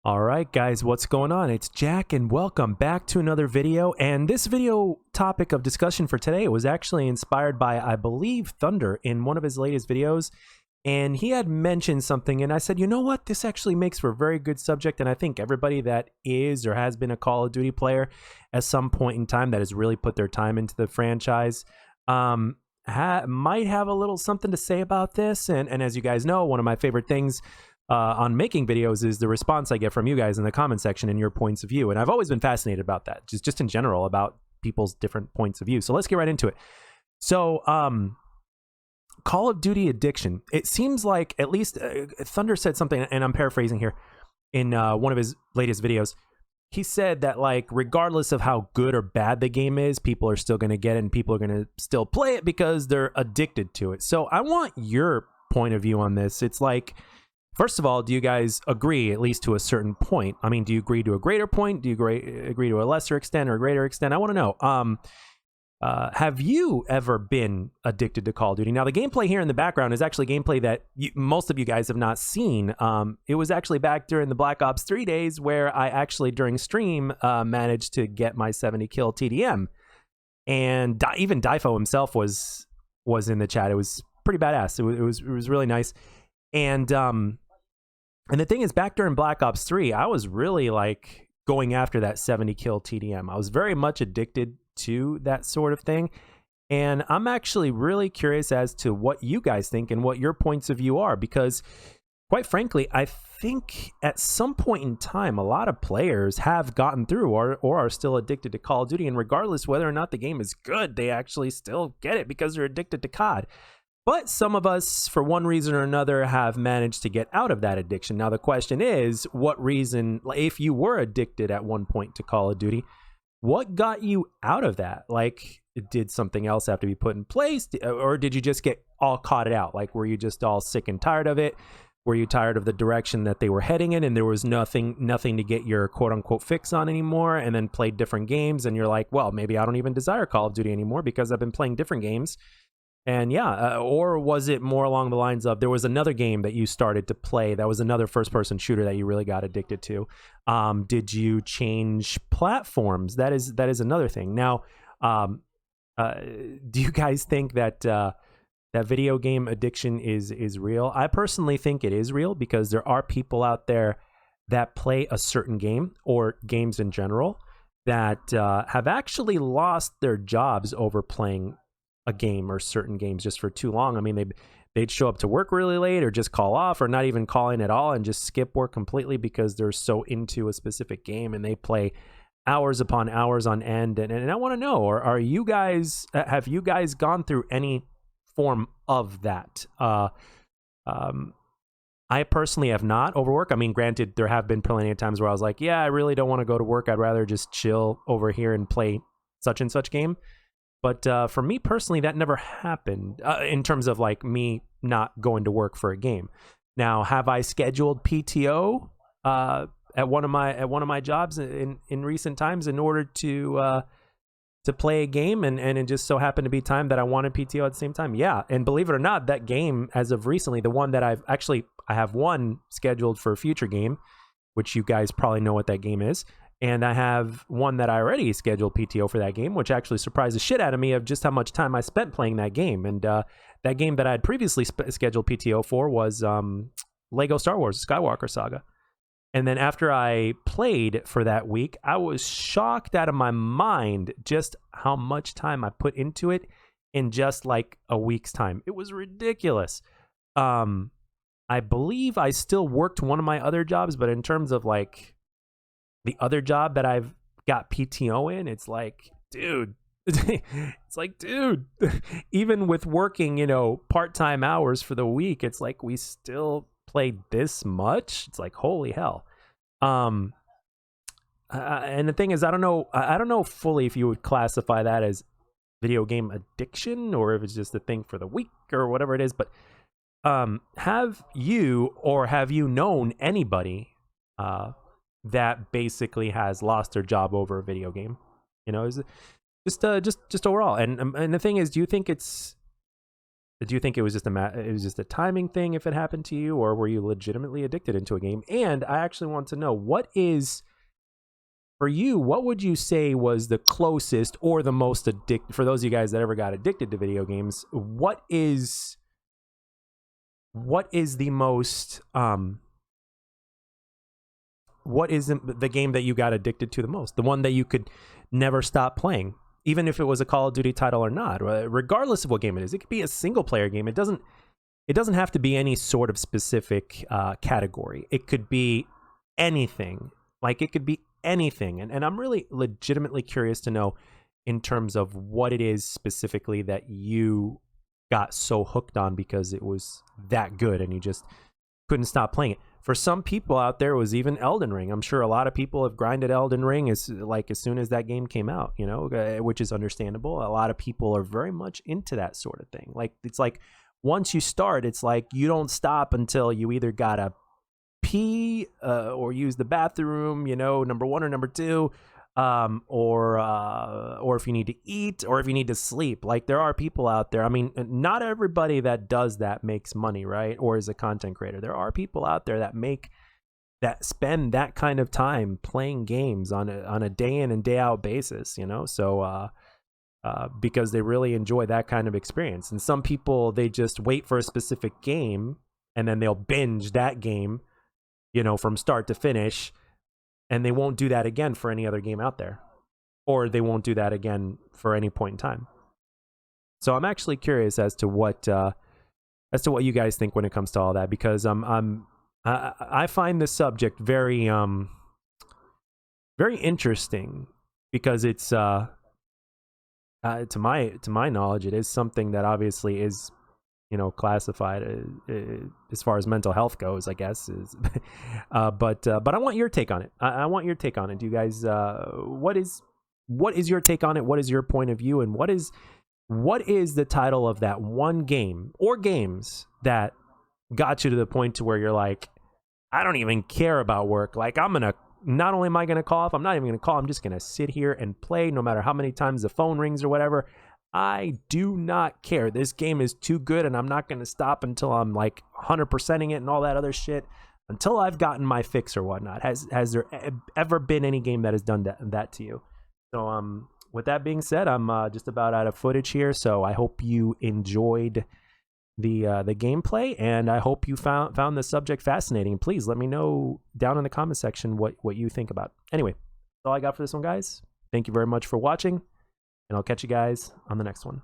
All right, guys, what's going on? It's Jack, and welcome back to another video. And this video topic of discussion for today was actually inspired by, I believe, Thunder in one of his latest videos. And he had mentioned something, and I said, you know what? This actually makes for a very good subject. And I think everybody that is or has been a Call of Duty player at some point in time that has really put their time into the franchise might have a little something to say about this. And as you guys know, one of my favorite things on making videos is the response I get from you guys in the comment section and your points of view. And I've always been fascinated about that, just in general, about people's different points of view. So let's get right into it. So Call of Duty addiction. It seems like, at least Thunder said something, and I'm paraphrasing here, in one of his latest videos. He said that, like, regardless of how good or bad the game is, people are still going to get it and people are going to still play it because they're addicted to it. So I want your point of view on this. It's like, first of all, do you guys agree, at least to a certain point? I mean, do you agree to a greater point? Do you agree to a lesser extent or a greater extent? I want to know. Have you ever been addicted to Call of Duty? Now, the gameplay here in the background is actually gameplay that most of you guys have not seen. It was actually back during the Black Ops 3 days where I actually, during stream, managed to get my 70-kill TDM. And even Difo himself was in the chat. It was pretty badass. It was really nice. And the thing is, back during Black Ops 3, I was really like going after that 70-kill TDM. I was very much addicted to that sort of thing. And I'm actually really curious as to what you guys think and what your points of view are, because quite frankly, I think at some point in time, a lot of players have gotten through or are still addicted to Call of Duty. And regardless whether or not the game is good, they actually still get it because they're addicted to COD. But some of us, for one reason or another, have managed to get out of that addiction. Now, the question is, what reason, if you were addicted at one point to Call of Duty, what got you out of that? Like, did something else have to be put in place? Or did you just get all caught it out? Like, were you just all sick and tired of it? Were you tired of the direction that they were heading in and there was nothing to get your quote-unquote fix on anymore, and then played different games and you're like, well, maybe I don't even desire Call of Duty anymore because I've been playing different games. And yeah, or was it more along the lines of there was another game that you started to play that was another first-person shooter that you really got addicted to? Did you change platforms? That is another thing. Now, do you guys think that that video game addiction is real? I personally think it is real because there are people out there that play a certain game or games in general that have actually lost their jobs over playing a game or certain games just for too long. I mean, they'd show up to work really late or just call off or not even call in at all and just skip work completely because they're so into a specific game and they play hours upon hours on end. And I want to know, or have you guys gone through any form of that? I personally have not over work. I mean, granted, there have been plenty of times where I was like, yeah, I really don't want to go to work. I'd rather just chill over here and play such and such game. But for me personally, that never happened in terms of like me not going to work for a game. Now, have I scheduled PTO at one of my jobs in recent times in order to play a game, and it just so happened to be time that I wanted PTO at the same time? Yeah, and believe it or not, that game, as of recently, the one that I have one scheduled for a future game, which you guys probably know what that game is. And I have one that I already scheduled PTO for that game, which actually surprised the shit out of me of just how much time I spent playing that game. And that game that I had previously scheduled PTO for was Lego Star Wars Skywalker Saga. And then after I played for that week, I was shocked out of my mind just how much time I put into it in just like a week's time. It was ridiculous. I believe I still worked one of my other jobs, but in terms of like the other job that I've got PTO in, it's like, dude, even with working, part-time hours for the week, it's like we still played this much. It's like, holy hell. And the thing is, I don't know fully if you would classify that as video game addiction or if it's just a thing for the week or whatever it is. But have you known anybody that basically has lost their job over a video game? Is it just overall? And the thing is, do you think it's do you think it was just it was just a timing thing if it happened to you, or were you legitimately addicted into a game? And I actually want to know, what is, for you, what would you say was the closest or the most addicted, for those of you guys that ever got addicted to video games, what is the most what is the game that you got addicted to the most? The one that you could never stop playing, even if it was a Call of Duty title or not, regardless of what game it is. It could be a single player game. It doesn't have to be any sort of specific category. It could be anything. Like, it could be anything. And I'm really legitimately curious to know, in terms of what it is specifically that you got so hooked on because it was that good and you just couldn't stop playing it. For some people out there, it was even Elden Ring. I'm sure a lot of people have grinded Elden Ring as soon as that game came out, you know, which is understandable. A lot of people are very much into that sort of thing. Like, it's like, once you start, it's like you don't stop until you either gotta pee or use the bathroom, you know, number one or number two, or if you need to eat, or if you need to sleep. Like, there are people out there. I mean, not everybody that does that makes money, right? Or is a content creator. There are people out there that spend that kind of time playing games on a day in and day out basis, you know? So, because they really enjoy that kind of experience. And some people, they just wait for a specific game and then they'll binge that game, you know, from start to finish. And they won't do that again for any other game out there, or they won't do that again for any point in time. So I'm actually curious as to what you guys think when it comes to all that, because I find this subject very very interesting, because it's to my knowledge, it is something that obviously is, you know, classified as far as mental health goes, I guess. But I want your take on it. I want your take on it. Do you guys, what is your take on it? What is your point of view? And what is the title of that one game or games that got you to the point to where you're like, I don't even care about work. Like, not only am I going to call off, I'm not even going to call. I'm just going to sit here and play no matter how many times the phone rings or whatever. I do not care. This game is too good, and I'm not going to stop until I'm like 100%ing it and all that other shit, until I've gotten my fix or whatnot. Has there ever been any game that has done that to you? So with that being said, I'm just about out of footage here, so I hope you enjoyed the gameplay, and I hope you found the subject fascinating. Please let me know down in the comment section what you think about it. Anyway, that's all I got for this one, guys. Thank you very much for watching. And I'll catch you guys on the next one.